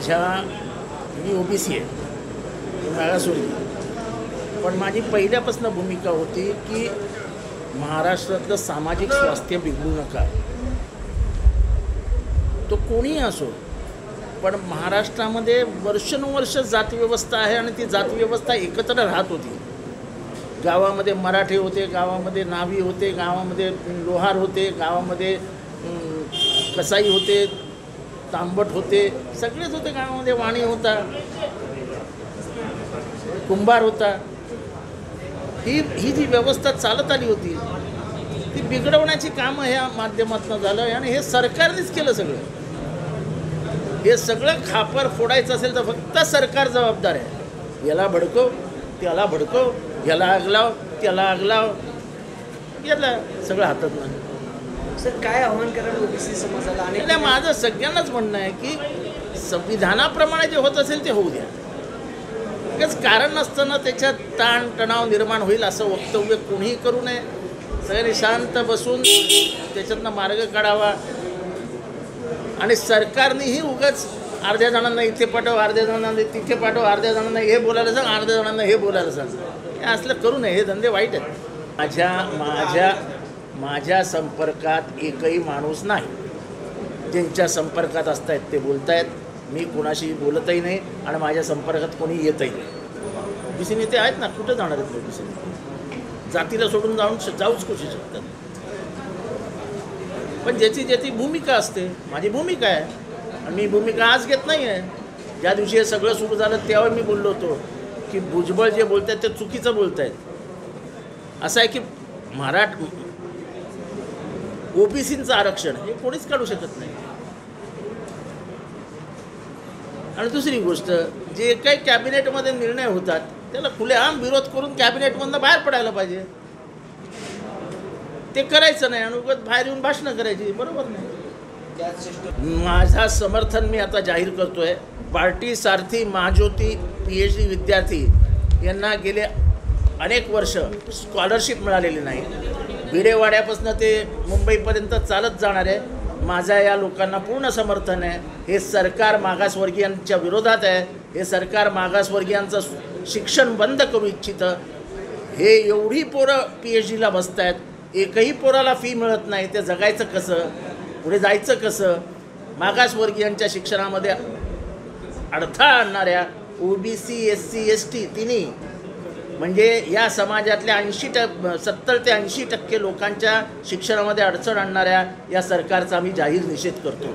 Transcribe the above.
मी OBC आहे, मागासवर्गीय. पण माझी पहिल्यापासून भूमिका होती की महाराष्ट्रातलं सामाजिक स्वास्थ्य बिघडू नका. तो कोणीही असो, पण महाराष्ट्रामध्ये वर्षानुवर्ष जातव्यवस्था आहे आणि ती जातव्यवस्था एकत्र राहत होती. गावामध्ये मराठे होते, गावामध्ये नावी होते, गावामध्ये लोहार होते, गावामध्ये कसाई होते, तांबट होते, सगळेच होते गावामध्ये. वाणी होता, कुंभार होता. ही जी व्यवस्था चालत आली होती ती बिघडवण्याची कामं ह्या माध्यमातून झालं आणि हे सरकारनेच केलं. हे सगळं खापर फोडायचं असेल तर फक्त सरकार जबाबदार आहे. याला भडकव, त्याला भडकव, याला आग लाव, त्याला आग लाव, याला सगळं हातात नाही. सर काय आव्हान कराल ओबीसी समाजाला? आणि माझं सगळ्यांनाच म्हणणं आहे की संविधानाप्रमाणे जे होत असेल ते होऊ द्या. कारण नसताना त्याच्यात ताण तणाव निर्माण होईल असं वक्तव्य कोणीही करू नये. सगळ्यांनी शांत बसून त्याच्यातनं मार्ग काढावा. आणि सरकारनेही उगाच अर्ध्या जणांना इथे पाठव, अर्ध्या जणांना तिथे पाठव, अर्ध्या जणांना हे बोलायला सांग, अर्ध्या जणांना हे बोलायला सांग, हे असलं करू नये. हे धंदे वाईट आहेत. माझ्या संपर्कात एकही माणूस नाही. ज्यांच्या संपर्कात असत आहेत ते बोलत आहेत. मी कोणाशी बोलतही नाही आणि माझ्या संपर्कात कोणी येतही नाही. ओबीसी नेते आहेत ना, कुठं जाणार आहेत ओबीसी नेते? जातीला सोडून जाऊच करू शकतात. पण ज्याची भूमिका असते, माझी भूमिका आहे आणि मी भूमिका आज घेत नाही आहे. ज्या दिवशी हे सगळं सुरू झालं तेव्हा मी बोललो होतो की भुजबळ जे बोलत आहेत ते चुकीचं बोलत आहेत. असं आहे की ओबीसींचं आरक्षण हे कोणीच काढू शकत नाही. आणि दुसरी गोष्ट, जे काही कॅबिनेटमध्ये निर्णय होतात त्याला खुलेआम विरोध करून कॅबिनेटमधनं बाहेर पडायला पाहिजे. ते करायचं नाही आणि उगाच बाहेर येऊन भाषणं करायची, बरोबर नाही. माझा समर्थन मी आता जाहीर करतो आहे. पार्टी सारथी महाज्योती PhD विद्यार्थी यांना गेले अनेक वर्ष स्कॉलरशिप मिळालेली नाही. भिडेवाड्यापासून ते मुंबईपर्यंत चालत जाणार आहे. माझा या लोकांना पूर्ण समर्थन आहे. हे सरकार मागासवर्गीयांच्या विरोधात आहे. हे सरकार मागासवर्गीयांचं शिक्षण बंद करू इच्छितं. हे एवढी पोरं PhDला बसत आहेत, एकही पोराला फी मिळत नाही. ते जगायचं कसं, पुढे जायचं कसं? मागासवर्गीयांच्या शिक्षणामध्ये अडथळा आणणाऱ्या OBC SC ST तिन्ही म्हणजे या समाजातल्या 70 ते 80% लोकांच्या शिक्षणामध्ये अडचण आणणाऱ्या या सरकारचा आम्ही जाहीर निषेध करतो.